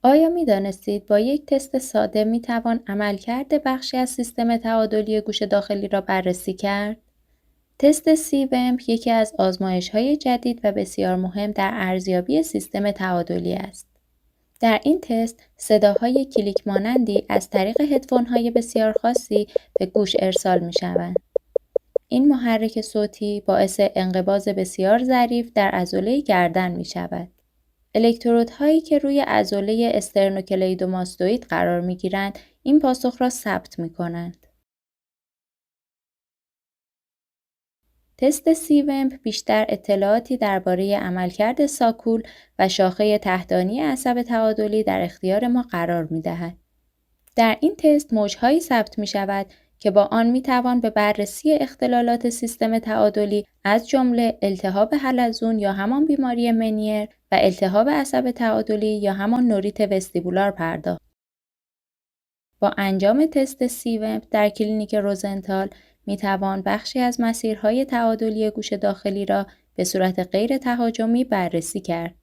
آیا می دانستید با یک تست ساده می توان عملکرد بخشی از سیستم تعادلی گوش داخلی را بررسی کرد؟ تست سیومپ یکی از آزمایش‌های جدید و بسیار مهم در ارزیابی سیستم تعادلی است. در این تست، صداهای کلیک مانندی از طریق هدفون‌های بسیار خاصی به گوش ارسال می‌شوند. این محرک صوتی باعث انقباض بسیار ظریف در عضله گردن می‌شود. الکترودهایی که روی عضله استرنوکلیدوماستوئید قرار می‌گیرند، این پاسخ را ثبت می‌کنند. تست سیومپ بیشتر اطلاعاتی درباره عملکرد ساکول و شاخه تحتانی عصب تعادلی در اختیار ما قرار می‌دهد. در این تست موج‌هایی ثبت می‌شود که با آن می‌توان به بررسی اختلالات سیستم تعادلی از جمله التهاب حلزون یا همان بیماری منیر و التهاب عصب تعادلی یا همان نوریت وستیبولار پرداخت. با انجام تست سیومپ در کلینیک روزنتال می‌توان بخشی از مسیرهای تعادلی گوش داخلی را به صورت غیر تهاجمی بررسی کرد.